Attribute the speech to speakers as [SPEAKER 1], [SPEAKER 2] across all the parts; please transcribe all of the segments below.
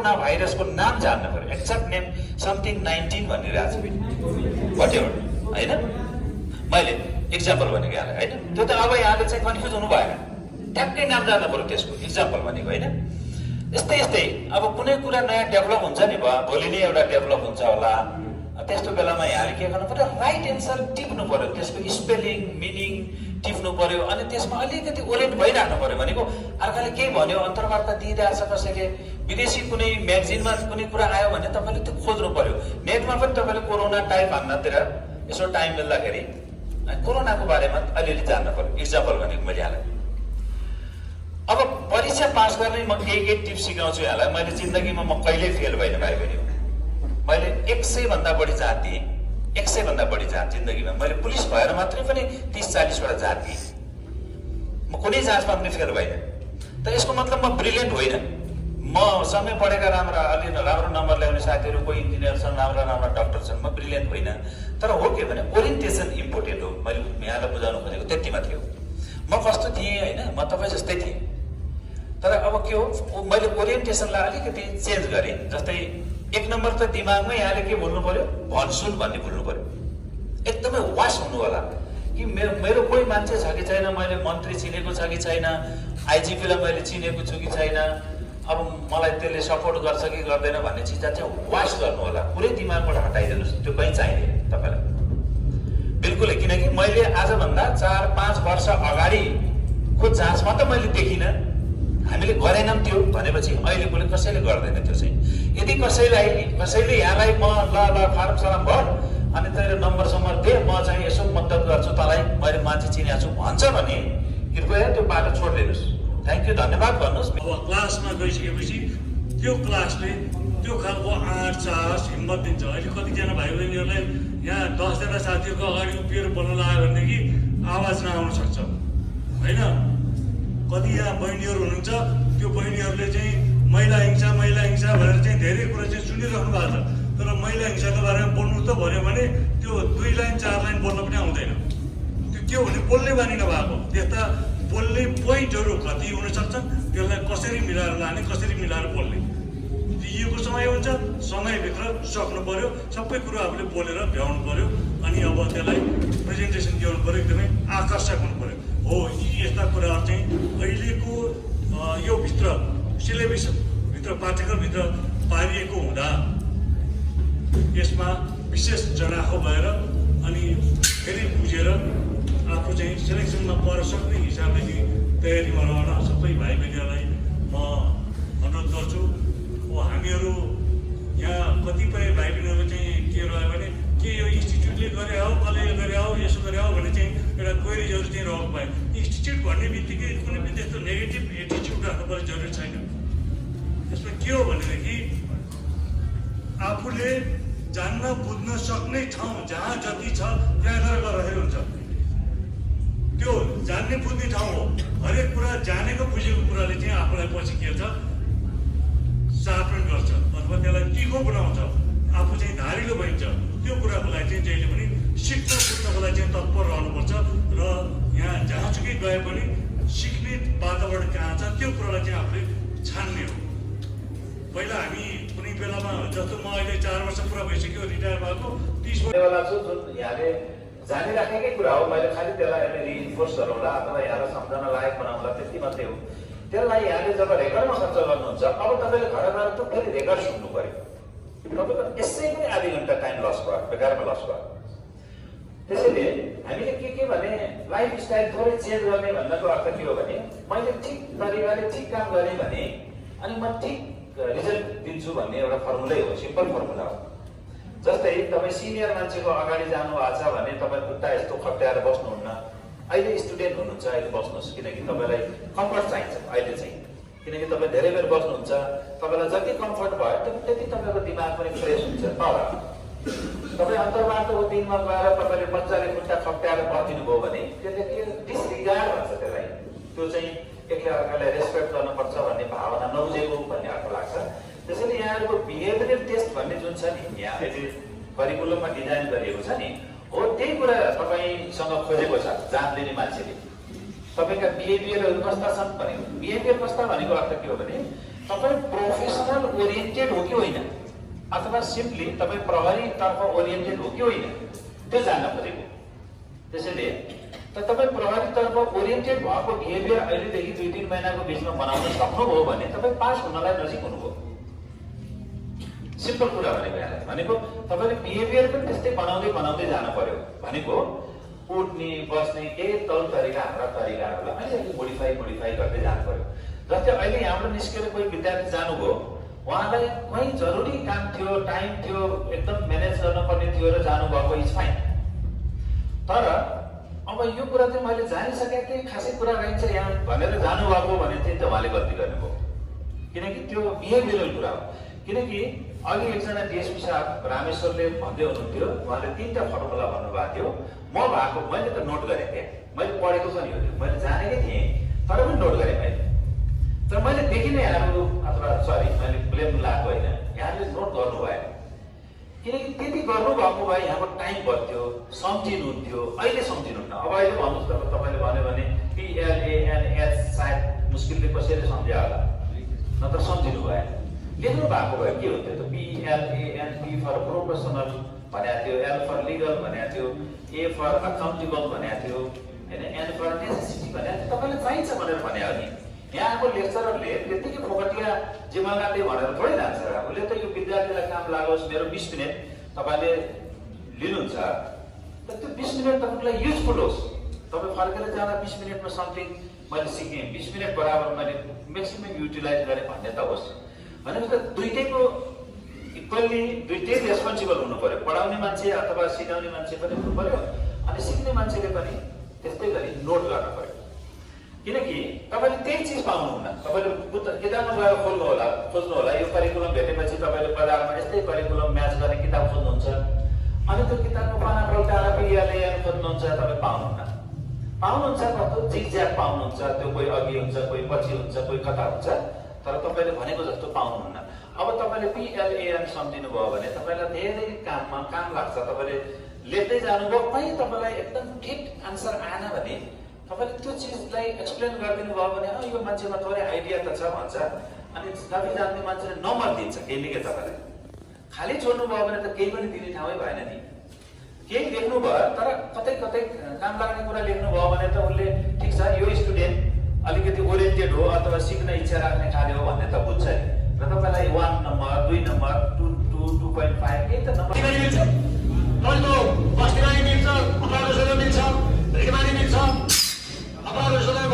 [SPEAKER 1] Corona भाइरसको नाम जान्न पर्यो, एक्सेप्ट नेम समथिङ 19 भनिरहेको छ whatever, होइन? मैले इक्जाम्पल भनेको यहाँलाई, होइन? त्यो त अब यहाँले चाहिँ कन्फ्युज हुनु भएन, ट्याक्कै नाम जान्न पर्यो त्यसको, इक्जाम्पल भनेको, होइन? यस्तै यस्तै अब कुनै कुरा नयाँ डेभलप हुन्छ नि, भयो भोलि नै एउटा डेभलप हुन्छ होला, त्यस्तो बेलामा यहाँले के गर्नु पर्यो, राइट एन्सर टिप्नु पर्यो, त्यसको स्पेलिङ मिनिङ टिप्नु पर्यो, अनि त्यसमा अलिकति ओरिएन्ट भइराख्नु पर्यो। भनेको अर्काले केही भन्यो, अन्तर्वार्ता दिइरहेछ कसैले, विदेशी कुनै म्यागजिनमा कुनै कुरा आयो भने तपाईँले त्यो खोज्नु पर्यो। नेटमा पनि तपाईँले कोरोना टाइप हान्नतिर यसो टाइम मिल्दाखेरि कोरोनाको बारेमा अलिअलि जान्न पर्यो, इक्जाम्पल भनेको मैले यहाँलाई। अब परीक्षा पास गर्ने म केही टिप्स सिकाउँछु यहाँलाई। मैले जिन्दगीमा म कहिल्यै फेल भएन भाइ बहिनी, मैले 100 भन्दा बढी जात दिएँ, 100 भन्दा बढी जात जिन्दगीमा। मैले पुलिस भएर मात्रै पनि 30-40 वटा जात दिएँ, म कुनै जाँचमा पनि फेल भएन। त यसको मतलब म ब्रिलियन्ट होइन, म सँगै पढेका अलि राम्रो नम्बर ल्याउने साथीहरू, कोही इन्जिनियर छन्, राम्रा डक्टर छन्, म ब्रिलियन्ट होइन। तर हो के भने ओरिएन्टेसन इम्पोर्टेन्ट हो। मैले यहाँलाई बुझाउनु खोजेको त्यति मात्रै हो। म कस्तो थिएँ, होइन? म तपाईँ जस्तै थिएँ, तर अब के हो, मैले ओरिएन्टेसनलाई अलिकति चेन्ज गरेँ। जस्तै 1 नम्बर त दिमागमै यहाँले के भुल्नु पर्यो, भनसुन भन्ने भुल्नु पर्यो। एकदमै वास हुनु होला कि मेरो कोही मान्छे छ कि छैन, मैले मन्त्री चिनेको छ कि छैन, आइजिपीलाई मैले चिनेको छु कि छैन, अब मलाई त्यसले सपोर्ट गर्छ कि गर्दैन भन्ने चिज चाहिँ वास गर्नु होला। पुरै दिमागबाट हटाइदिनुहोस्, त्यो कहीँ चाहिँदैन तपाईँलाई बिल्कुलै। किनकि मैले आजभन्दा 4-5 वर्ष अगाडिको जाँचमा त मैले देखिनँ, हामीले गरेनौँ त्यो भनेपछि अहिलेकोले कसैले गर्दैन त्यो चाहिँ। यदि कसैले यहाँलाई म ल फारम सारम भर अनि तेरो नम्बर सम्बर दे, म चाहिँ यसो मद्दत गर्छु तँलाई, मैले मान्छे चिनेको छु भन्छ भने कृपया त्यो बाटो छोडिदिनुहोस्। थ्याङ्क यू, धन्यवाद भन्नुहोस्।
[SPEAKER 2] अब क्लासमा गइसकेपछि त्यो क्लासले त्यो खालको आँट साहस हिम्मत दिन्छ। अहिले कतिजना भाइ बहिनीहरूलाई यहाँ 10 जना साथीहरूको अगाडि उभिएर बोल्न लाग्यो भनेदेखि आवाज नआउन सक्छ, होइन? कति यहाँ बहिनीहरू हुनुहुन्छ, त्यो बहिनीहरूले चाहिँ महिला हिंसा भनेर चाहिँ धेरै कुरा चाहिँ सुनिरहनु भएको छ, तर महिला हिंसाको बारेमा बोल्नु त भन्यो भने त्यो 2 लाइन 4 लाइन बोल्न पनि आउँदैन। त्यो के हो भने बोल्ने बानी नभएको। त्यस्ता बोल्ने पोइन्टहरू कति हुनसक्छ, त्यसलाई कसरी मिलाएर लाने, कसरी मिलाएर बोल्ने, दिइएको समय हुन्छ, समयभित्र सक्नु पर्यो, सबै कुरो आफूले बोलेर भ्याउनु पर्यो। अनि अब त्यसलाई प्रेजेन्टेसन दिनु पर्यो, एकदमै आकर्षक हुनु पर्यो। हो, यी यस्ता कुराहरू चाहिँ अहिलेको यो भित्र सिलेबसभित्र पाठ्यक्रमभित्र पारिएको हुँदा यसमा विशेष जनाखो भएर अनि फेरि बुझेर आफू चाहिँ सेलेक्सनमा पर सक्ने हिसाबले तयारीमा रहन सबै भाइ बहिनीहरूलाई म अनुरोध गर्छु। हामीहरू यहाँ कतिपय भाइ बहिनीहरू चाहिँ के रह्यो भने के यो इन्स्टिच्युटले गरे हो, कसले गरे हो, यसो गरे हो भने चाहिँ एउटा क्वेरिजहरू चाहिँ रहेको पायो। इन्स्टिच्युट भन्ने बित्तिकै कुनै पनि त्यस्तो नेगेटिभ एटिच्युड राख्नुपर्ने जरुरी छैन। त्यसमा के हो भनेदेखि आफूले जान्न बुझ्न सक्ने ठाउँ जहाँ जति छ त्यहाँ गएर हुन्छ। त्यो जान्ने बुझ्ने ठाउँ हो। हरेक कुरा जानेको बुझेको कुराले चाहिँ आफूलाई पछि के छ, सार्पन गर्छ अथवा त्यसलाई टिको बनाउँछ, आफू चाहिँ धारिलो भइन्छ। त्यो कुराको लागि चाहिँ जहिले पनि सिक्नको लागि चाहिँ तत्पर रहनुपर्छ र यहाँ जहाँसुकै गए पनि सिक्ने वातावरण कहाँ छ त्यो कुरालाई चाहिँ आफूले छान्ने हो। पहिला हामी कुनै बेलामा जस्तो म अहिले 4 वर्ष पुरा भइसक्यो रिटायर भएको, 30
[SPEAKER 1] वर्षवाला छु जुन यहाँले जानिराखेकै कुरा हो। मैले खालि त्यसलाई रिइन्फोर्स गरौँला अथवा यहाँलाई सम्झना लायक बनाउँला त्यति मात्रै हो। त्यसलाई यहाँले जब रेकर्डमा खर्च गर्नुहुन्छ, अब तपाईँले घर गएर त फेरि रेकर्ड सुन्नु पर्यो। तपाईँको यसै पनि आधी घन्टा टाइम लस भयो, बेकारमा लस भयो। त्यसैले हामीले के भने लाइफ स्टाइल थोरै चेन्ज गर्ने भन्नको अर्थ के हो भने मैले ठिक तरिकाले ठिक काम गरेँ भने अनि म ठिक रिजल्ट दिन्छु भन्ने एउटा फर्मुलै हो, सिम्पल फर्मुला हो। जस्तै तपाईँ सिनियर मान्छेको अगाडि जानु भएको छ भने तपाईँ खुट्टा यस्तो खट्याएर बस्नुहुन्न। अहिले स्टुडेन्ट हुनुहुन्छ, अहिले बस्नुहोस्, किनकि तपाईँलाई कम्फर्ट चाहिन्छ अहिले चाहिँ। किनकि तपाईँ धेरै बेर बस्नुहुन्छ, तपाईँलाई जति कम्फर्ट भयो त्यति तपाईँको दिमाग पनि फ्रेस हुन्छ। तर तपाईँ अन्तर्वार्ताको दिनमा गएर तपाईँले मजाले खुट्टा खप्ट्याएर बसिदिनु भयो भने त्यसले के डिसरिगार्ड भन्छ त्यसलाई। त्यो चाहिँ एकले अर्कालाई रेस्पेक्ट गर्नुपर्छ भन्ने भावना नबुझेको भन्ने अर्थ लाग्छ। त्यसैले यहाँहरूको बिहेभियरल टेस्ट भन्ने जुन छ नि, यहाँ अहिले करिकुलममा डिजाइन गरिएको छ नि, हो त्यही कुरा तपाईँसँग खोजेको छ जाँच लिने मान्छेले। तपाईँका बिहेभियरहरू कस्ता छन् भनेको, बिहेभियर कस्ता भनेको अर्थ के हो भने तपाईँ प्रोफेसनल ओरिएन्टेड हो कि होइन, अथवा सिम्पली तपाईँ प्रहरीतर्फ ओरिएन्टेड हो कि होइन, त्यो जान्न खोजेको। त्यसैले तपाईँ प्रहरीतर्फ ओरिएन्टेड भएको बिहेभियर अहिलेदेखि 2-3 महिनाको बिचमा बनाउन सक्नुभयो भने तपाईँ पास हुनलाई नजिक हुनुभयो। सिम्पल कुरा भनेको यहाँलाई भनेको तपाईँले बिहेभियर पनि त्यस्तै बनाउँदै जानु पर्यो भनेको। उठ्ने बस्ने केही तौर तरिका हाम्रा तरिकाहरूलाई अलिअलि मोडिफाई गर्दै जानु पर्यो। जस्तै अहिले यहाँबाट निस्केर कोही विद्यार्थी जानुभयो, उहाँलाई कहीँ जरुरी काम थियो, टाइम थियो, एकदम म्यानेज गर्न पर्ने थियो र जानुभएको इज फाइन। तर अब यो कुरा चाहिँ मैले जानिसकेँ कि खासै कुरा रहन्छ यहाँ भनेर जानुभएको भने चाहिँ उहाँले गल्ती गर्नुभयो, किनकि त्यो बिहेभियरल कुरा हो। किनकि अघि एकजना डिएसपी साहब रामेश्वरले भन्दै हुनुहुन्थ्यो, उहाँले 3टा फर्मुला भन्नुभएको थियो। मैले त नोट गरेँ थिएँ, मैले पढेको पनि हो, मैले जानेकै थिएँ तर पनि नोट गरेँ मैले। तर मैले देखिनँ यहाँहरू अथवा सरी मैले ब्लेम लगाएको होइन, यहाँले नोट गर्नु भएन। किनकि त्यति गर्नुभएको भए यहाँको टाइम बढ्थ्यो, सम्झिनुहुन्थ्यो। अहिले सम्झिनुहुन्न। अब अहिले भन्नुहोस् त, तपाईँले भन्यो भने PLANH सायद मुस्किलले कसैले सम्झ्यो होला, नत्र सम्झिनु भएन। लेख्नु भएको भए के हुन्थ्यो त? PLAN, P फर प्रोफेसनल भनेको थियो, L फर लिगल भनेको थियो, A फर अकाउन्टेबल भनेको थियो, होइन, N फर नेसेसिटी भनेको थियो। तपाईँले चाहिन्छ भनेर भन्यो नि। यहाँको लेक्चररले त्यतिकै फोकटिया जिम्मेवारले भनेर थोरै जान्छ र उसले त यो विद्यार्थीलाई काम लागोस्, मेरो 20 मिनट तपाईँले लिनुहुन्छ, त त्यो 20 मिनट तपाईँलाई युजफुल होस्। तपाईँ फर्केर जाँदा 20 मिनटमा समथिङ मैले सिकेँ, 20 मिनट बराबर मैले म्याक्सिमम युटिलाइज गरेँ भन्ने त होस्। भनेपछि त दुइटैको इक्वल्ली दुइटै रेस्पोन्सिबल हुनु पर्यो। पढाउने मान्छे अथवा सिकाउने मान्छे पनि हुनु पर्यो, अनि सिक्ने मान्छेले पनि त्यस्तै गरी नोट गर्न पर्यो। किनकि तपाईँले त्यही चिज पाउनुहुन्न। तपाईँले किताबमा गएर खोज्नु होला, यो करिकुलम भेटेपछि तपाईँले बजारमा यस्तै करिकुलम म्याच गर्ने किताब खोज्नुहुन्छ, अनि त्यो किताबको पाना पल्टाएर PLAN खोज्नुहुन्छ, तपाईँ पाउनुहुन्छ कस्तो जिगज्याग पाउनुहुन्छ। त्यो कोही अघि हुन्छ, कोही पछि हुन्छ, कोही कता हुन्छ, तर तपाईँले भनेको जस्तो पाउनुहुन्न। अब तपाईँले PLAN सम्झिनु भयो भने तपाईँलाई धेरै काम लाग्छ। तपाईँले लेख्दै जानुभयो, कहीँ तपाईँलाई एकदम ठिक आन्सर आएन भने तपाईँले त्यो चिजलाई एक्सप्लेन गरिदिनु भयो भने यो मान्छेमा थोरै आइडिया त छ भन्छ, अनि कति जान्ने मान्छेले नम्बर दिन्छ केही के तपाईँलाई। खाली छोड्नु भयो भने त केही पनि दिने ठाउँै भएन नि। केही लेख्नु भयो तर कतै काम लाग्ने कुरा लेख्नु भयो भने त उसले ठिक छ यो स्टुडेन्ट अलिकति ओरिएन्टेड हो अथवा सिक्न इच्छा राख्ने खाले हो भन्ने त बुझ्छ नि। र तपाईँलाई 1 नम्बर 2 नम्बर 2.5 केही त नम्बर मिल्छ,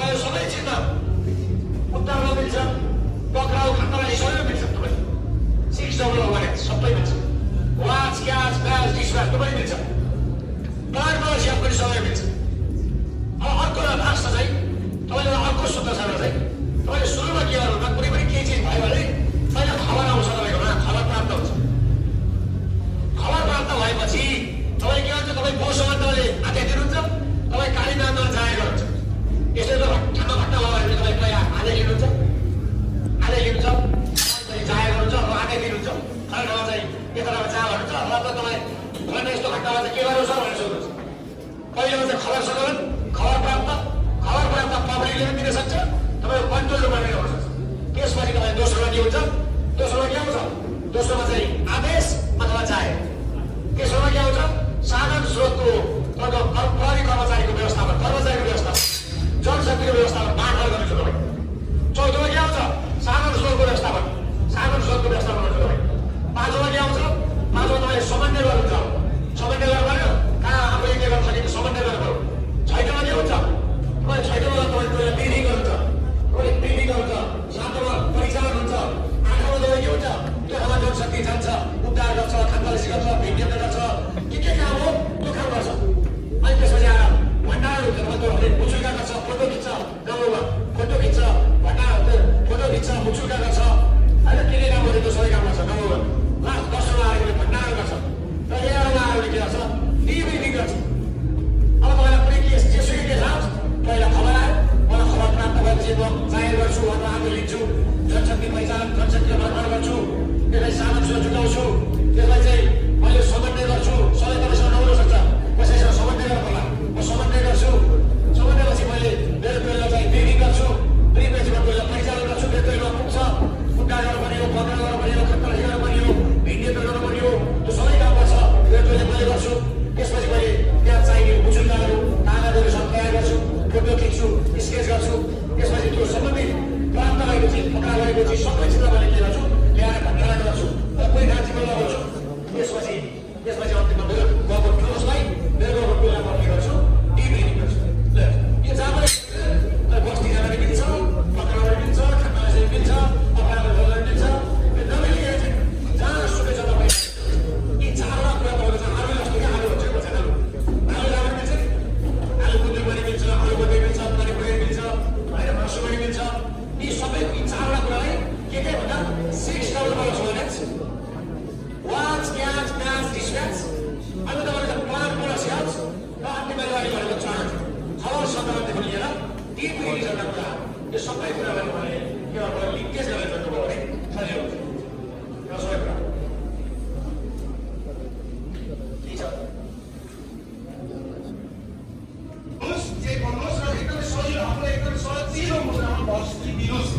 [SPEAKER 3] भयो सबै चिन्ता उत्तरमा मिल्छ, पक्राउ खानालाई सबै मिल्छ। तपाईँ 6 सबै मिल्छ, वाच क्याच ब्याज डिसवास सबै मिल्छ, ब्लडमा स्याप पनि सबै मिल्छ। अब अर्को लास्ट चाहिँ तपाईँले अर्को सूत्र छ चाहिँ तपाईँले सुरुमा के गर्नु, कुनै पनि केही चिज भयो भने पहिला खबर आउँछ, तपाईँकोमा खबर प्राप्त हुन्छ। खबर प्राप्त भएपछि तपाईँ के भन्छ, तपाईँ बोसँग तपाईँले आदेश दिनुहुन्छ, तपाईँ कालीनाथमा जाहेर गर्नुहुन्छ। यसले त भट्टामा भट्टा लगाएर तपाईँ पहिला आधे लिनुहुन्छ, जाहेर गर्नुहुन्छ, अब आधे दिनुहुन्छ। खै ठाउँमा चाहिँ यतामा जा भन्नुहुन्छ, अब त तपाईँ भएन यस्तो घटनामा चाहिँ के गर्नु छ भनेर सोध्नुहुन्छ। पहिलो चाहिँ खबर सङ्कलन, खबर प्राप्त पब्लिकले पनि दिन सक्छ, तपाईँ कन्ट्रोल रूपमा पनि गर्नु सक्छ। त्यसपछि तपाईँ दोस्रोमा के हुन्छ, दोस्रोमा के आउँछ, दोस्रोमा चाहिँ आदेश अथवा जाहेर। तेस्रोमा के आउँछ, साधन स्रोतको प्रहरी कर्मचारीको व्यवस्थापन, कर्मचारीको व्यवस्थापन, जनशक्तिको व्यवस्थापन बाँडफाँड गर्नु तपाईँ। चौथोमा के आउँछ, साधन स्रोतको व्यवस्थापन गर्नु तपाईँ। पाँचौँमा के आउँछ, पाँचौँ तपाईँले समन्वय गर्नुहुन्छ, समन्वय गर्नु पर्यो, कहाँ आफूले के गर्न सकिन्छ समन्वय गर्नु पर्यो। छैटौँमा के हुन्छ, तपाईँ छैटौँमा तपाईँले ब्रिफिङ गर्नुहुन्छ, सातौँमा परिचालन हुन्छ, आठौँमा तपाईँ के हुन्छ, त्यो ठाउँमा जनशक्ति जान्छ, उद्धार गर्छ, खानपालिसी गर्छ, विज्ञान गर्छ, के काम हो त्यो काम गर्छ। अनि त्यसपछि आएर भण्डार हुन्छ, तपाईँले मुचुल्का गर्छ, फोटो खिच्छ, गाउँमा फोटो खिच्छ, फोटो खिच्छ, मुचुल्का गर्छ, होइन के काम गर्छ, त्यो सबै काम गर्छ गाउँमा। लास्ट 10औँमा आएर भण्डार गर्छ, र 11औँमा आएर के गर्छ, डिब्रिफिङ गर्छ। अब तपाईँलाई कुनै केस जेसुकै केस आओस्, पहिला खबर आयो, मलाई खबर प्राप्त भएपछि म जाहेर गर्छु अथवा आगो लिन्छु, जनशक्ति पहिचान जनशक्ति भ्रमण गर्छु, त्यसलाई साधन स्रोत जुटाउँछु, त्यसलाई चाहिँ मैले समन्वय गर्छु। सबै तपाईँसँग नहुन सक्छ, कसैसँग समन्वय गर्नु पर्ला, म समन्वय गर्छु। समन्वयपछि मैले मेरो टोललाई चाहिँ ब्रिफिङ गर्छु, ब्रिफिङपछि म टोललाई परिचालन गर्छु, मेरो टोलमा पुग्छ, आइसकेपछि सबैसित मैले के गर्छु ल्याएर घटना गर्छु कोही राज्यमा लगाउँछु त्यसपछि अन्तिममा मेरो गएको ठुलोसलाई मेरो गएको टोललाई म के गर्छु डिब्रिफिङ गर्छु ल यो जहाँ पनि बस्ती जान मिल्छ पक्राउन मिल्छ खानालाई मिल्छ अपराध गर्न मिल्छ नमिल्ने जहाँ सुकै छ तपाईँ यी चारवटा कुरा तपाईँको चाहिँ आलु जस्तो कि आलु भन्छ भन्छ आलु जान मिल्छ आलु गुन्द्रुक पनि मिल्छ आलु गोबी मिल्छ पानी पुरी मिल्छ होइन मासु पनि मिल्छ यी सबै यी चारवटा कुरालाई के भन्दा 6 लेभलबाट छोडेछ वाच क्याच म्याच डिस्प्याच अनि तपाईँको प्लान पोलिसियाज र अन्तिममा गरेको चार्ट खबर सन्दर्भदेखि लिएर टिम रिलिजनका कुरा यो सबै कुरालाई मैले के गर्नु लिङ्केज गरेर गर्नुभयो भने सजिलो हुन्छ यो सबै कुरा के छ होस् जे भन्नुहोस् र एकदमै सजिलो हामीलाई एकदमै सजिलो मुद्रामा बस्ती दिनुहोस्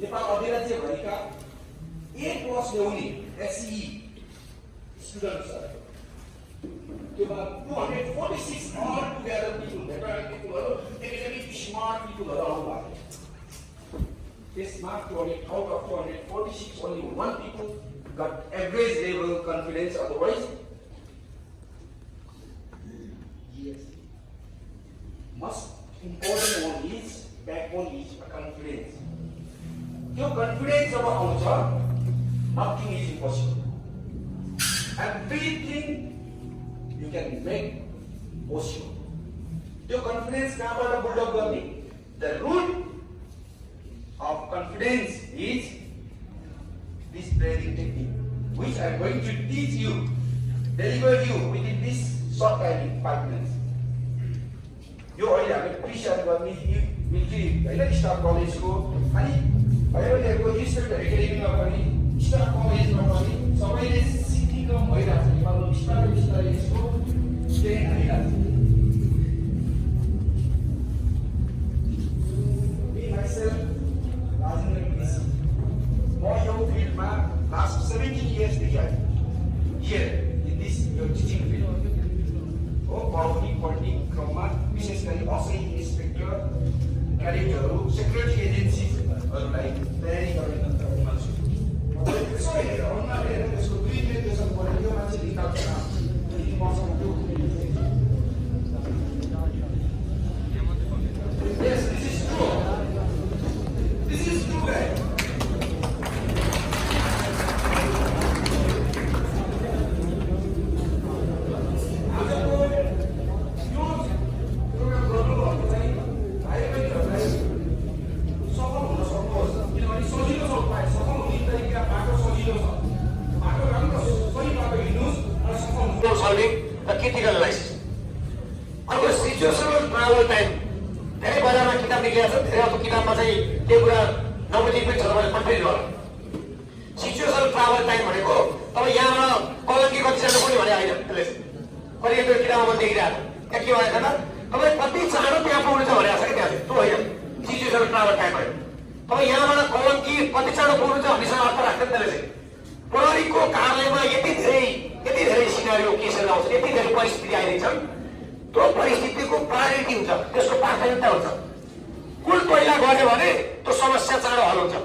[SPEAKER 3] नेपाल अधिराज्यभरिका A+ ल्याउने SCE स्टुडेन्ट्सहरू त्योमा 246 all together people veteran peopleहरू एकदमै स्मार्ट peopleहरू आउनु भएको त्यसमा out of 246 only one people got average level confidence otherwise yes most important one is backbone is confidence त्यो confidence जब आउँछ nothing is impossible everything you can make possible त्यो confidence कहाँबाट build up गर्ने the root of confidence is this breathing technique which I am going to teach you deliver you within this short time 5 minutes यो अहिले हामी preset गर्ने military हैन staff कलेजको अनि भइरहेको इन्स्टिट्युट एकाडेमीमा पनि स्टाफ कलेजमा पनि सबैले सिक्ने भइरहेको छ नेपालमा बिस्तारै बिस्तारै यसको ट्रेन आइरहेको छ Me myself, Rajendra Krishna, म यो फिल्डमा लास्ट 17 years देखि here in this teaching field हो पढ्ने क्रममा विशेष गरी असै इन्सपेक्टर क्याडेटहरू सेक्युरिटी एजेन्सीहरूलाई तयारी गर्ने मान्छे यसो हेरेर अनुहार हेरेर त्यसको 2 निर्देशन पढेर यो मान्छे निकाल्छ मसँग त्यो Yes, this is true. This is true, guys. critical analysis. अब सिचुएसनल ट्राभल टाइम धेरै बजारमा किताब निक्लिएको छ धेरै किताबमा चाहिँ त्यो कुरा नबुझी पनि छ तपाईँले कन्फ्युज होला सिचुएसनल ट्राभल टाइम भनेको तपाईँ यहाँबाट कलङ्की कति जानु पनि भने होइन त्यसले कहिले त्यो किताबमा देखिरहेको त्यहाँ के भनेको छ तपाईँ कति चाँडो त्यहाँ पुग्नु छ भनेको छ कि त्यहाँ त्यो होइन सिचुएसनल ट्राभल टाइम भयो तपाईँ यहाँबाट कलङ्की कति चाँडो पुग्नु छ भन्नेसँग अर्थ राख्छ त्यसले चाहिँ प्रहरीको कार्यालयमा यति धेरै सिनारियो केसहरू आउँछ यति धेरै परिस्थिति आइरहेछन् त्यो परिस्थितिको प्रायोरिटी हुन्छ त्यसको प्राथमिकता हुन्छ कुन पहिला गऱ्यो भने त्यो समस्या चाँडो हल हुन्छ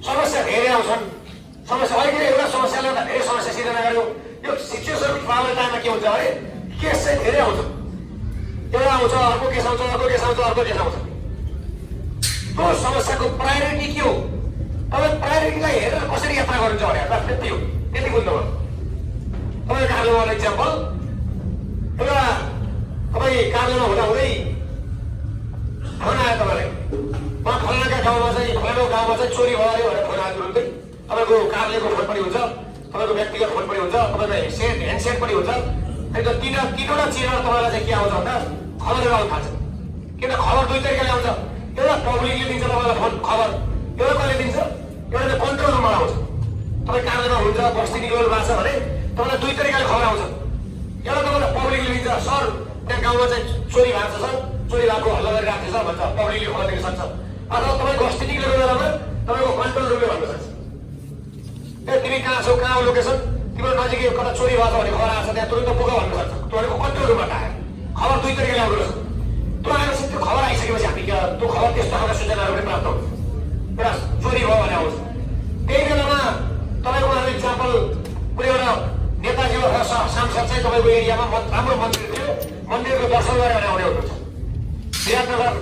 [SPEAKER 3] समस्या धेरै आउँछन् समस्या अहिले एउटा समस्याले गर्दा धेरै समस्या सिर्जना गर्यो यो सिचुएसन ट्राभल टाइममा के हुन्छ भने केस चाहिँ धेरै आउँछ एउटा आउँछ अर्को केस आउँछ अर्को केस आउँछ अर्को केस आउँछ त्यो समस्याको प्रायोरिटी के हो तपाईँ प्रायोरिटीलाई हेरेर कसरी यात्रा गर्नुहुन्छ भने बस त्यति हो, त्यति बुझ्नुभयो। तपाईँ कार्यालयमा इक्जाम्पल एउटा तपाईँ कार्यालयमा हुँदाहुँदै फोन आयो तपाईँलाई, फलानाका गाउँमा चाहिँ फलानाको गाउँमा चाहिँ चोरी भयो अरे भनेर फोन आयो तुरुन्तै। तपाईँको कार्यालयको फोन पनि हुन्छ, तपाईँको व्यक्तिगत फोन पनि हुन्छ, तपाईँको ह्यान्डसेट पनि हुन्छ। अनि त्यो तिनवटा चिजबाट तपाईँलाई चाहिँ के आउँछ भन्दा खबरहरू आउनु थाल्छ। किन खबर दुई तरिकाले आउँछ, एउटा पब्लिकले दिन्छ तपाईँलाई फोन खबर, एउटा कसले दिन्छ, एउटा चाहिँ कन्ट्रोल रुमबाट आउँछ। तपाईँ कार्यालयमा हुन्छ, बस्ती निक्लिनु भएको छ भने तपाईँलाई दुई तरिकाले खबर आउँछ। एउटा तपाईँलाई पब्लिकले दिन्छ, सर त्यहाँ गाउँमा चाहिँ चोरी भएको छ सर, चोरी भएको हल्ला गरिरहेको छ भन्छ, पब्लिकले खबर दिन सक्छ। अथवा तपाईँ बस्ती निक्लेको बेलामा तपाईँको कन्ट्रोल रुमले भन्न सक्छ, ए तिमी कहाँ छौ, कहाँ हो लोकेसन, तिम्रो नजिकै कता चोरी भएको छ भने खबर आएको छ, त्यहाँ तुरन्त पुग भन्न सक्छ। तपाईँको कन्ट्रोल रुमबाट आयो खबर दुई तरिकाले आउँदो रहेछ। त्यो आएपछि त्यो खबर आइसकेपछि हामी त्यो खबर त्यस्तो खालका सूचनाहरू पनि प्राप्त हुन्छ। एउटा चोरी भयो भने आउँछ। त्यही बेलामा तपाईँको इक्जाम्पल कुनै एउटा नेताजी अथवा सांसद चाहिँ तपाईँको एरियामा राम्रो मन्दिर थियो, मन्दिरको दर्शन गरेर भने आउने हुनुहुन्छ। विराटनगर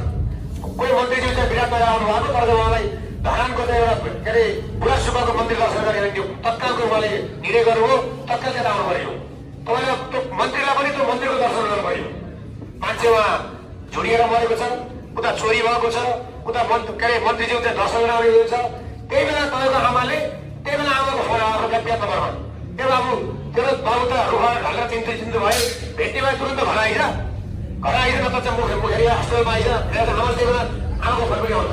[SPEAKER 3] कोही मन्त्रीज्यू चाहिँ विराटनगर आउनु भएको, तर उहाँलाई धरानको चाहिँ एउटा के अरे बुढा सुब्बाको मन्दिर दर्शन गरेर त्यो तत्कालको उहाँले निर्णय गर्नुभयो, तत्काल त्यता आउनु पर्यो। तपाईँले त्यो मन्त्रीलाई पनि त्यो मन्दिरको दर्शन गर्नु पर्यो। मान्छे उहाँ झुडिएर मरेको छ, उता चोरी भएको छ, उता के अरे मन्त्रीज्यू चाहिँ दर्शन गरेर आउने हुनुहुन्छ। त्यही बेला तपाईँको आमाले त्यही बेला आमाको फोन आएको व्यक्तिगत नम्बरमा, ए बाबु तेरो बाबु त रुख ढल्का चिन्नु भयो, भेट्ने भए तुरन्त घर आइज, नत्र चाहिँ मुखेर हस्पिटलमा आइज। आमा त्यही बेला आमाको फोन पनि आउँछ।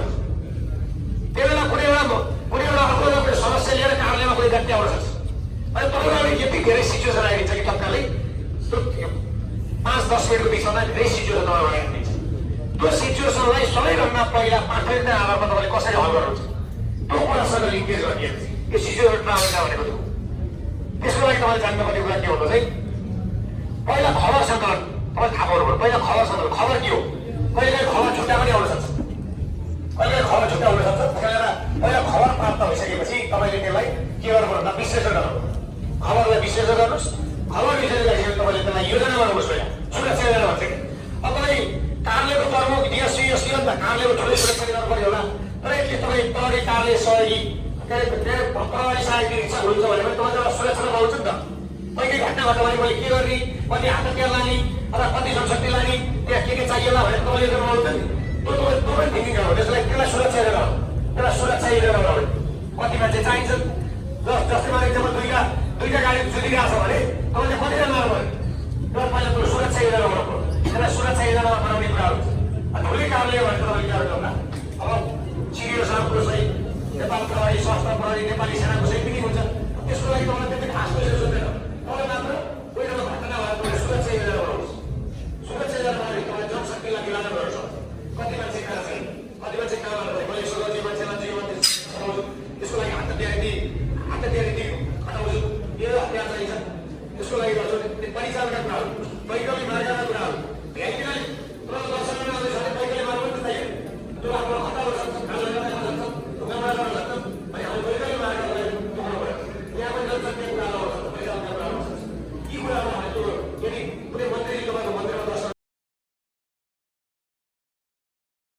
[SPEAKER 3] त्यही बेला कुनै एउटा अर्को समस्या लिएर कार्यालयमा कुनै व्यक्ति आउन सक्छ। अनि तपाईँलाई यति धेरै सिचुएसन आइदिन्छ कि तत्कालै 5-10 मिनटको बिचमा धेरै सिचुएसन तपाईँलाई आइदिन्छ। त्यो सिचुएसनलाई सबैभन्दा पहिला प्राथमिकता आधारमा तपाईँले कसरी हल गर्नुहुन्छ त्यो कुरासँग लिङ्केज गरिदिएपछि यो सिचुएसन ट्राभल भनेको थियो। त्यसको लागि तपाईँले जान्नुपर्ने कुरा के भन्नु चाहिँ पहिला खबर सङ्कलन तपाईँ थाहा पाउनु पर्यो। पहिला खबर सङ्कलन, खबर के हो, कहिलेकाहीँ खबर छुट्टा पनि आउन सक्छ, कहिलेकाहीँ खबर छुट्टा हुन सक्छ। पहिला खबर प्राप्त भइसकेपछि तपाईँले त्यसलाई के गर्नु पर्यो, विश्लेषण गर्नु। खबरलाई विश्लेषण गर्नुहोस्, खबर विश्लेषण गरिसकेपछि तपाईँले त्यसलाई योजना बनाउनुहोस्। पहिला सुरक्षा योजना भन्छ कि अब तपाईँ कार्यालयको प्रमुख डिएसपी एसपी अन्त कार्यालयको ठुलै सुरक्षा गर्नु पर्यो होला, तर यसले तपाईँ प्रहरी कार्यालय सहयोगी प्रहरी सहायक निरीक्षक हुनुहुन्छ भने पनि तपाईँले एउटा सुरक्षा पाउँछ नि त। पहिलो घटनाबाट मैले के गर्ने, कति हातहतियार लाने अथवा कति संशक्ति लाने, त्यहाँ के चाहिएला भनेर तपाईँले गर्नु आउँछ नि। त्यो तपाईँ थिङ्किङ गर्नु, त्यसलाई सुरक्षा योजना हो, एउटा सुरक्षा योजना बनाउने। कति मान्छे चाहिन्छन्, जस्तै मैले जब दुईटा गाडी जुधिरहेको छ भने तपाईँले कतिजना लानु पऱ्यो, एउटा पहिला त्यो सुरक्षा योजना बनाउनु पऱ्यो। त्यसलाई सुरक्षा योजना बनाउने कुराहरू हुन्छ। ठुलै कार्यालय भने तपाईँले के गर्नु होला, अब सिडिओ साहबको सही, नेपाल प्रहरी, सशस्त्र प्रहरी, नेपाली सेनाको सही पनि हुन्छ। त्यसको लागि तपाईँलाई त्यति खास पैसा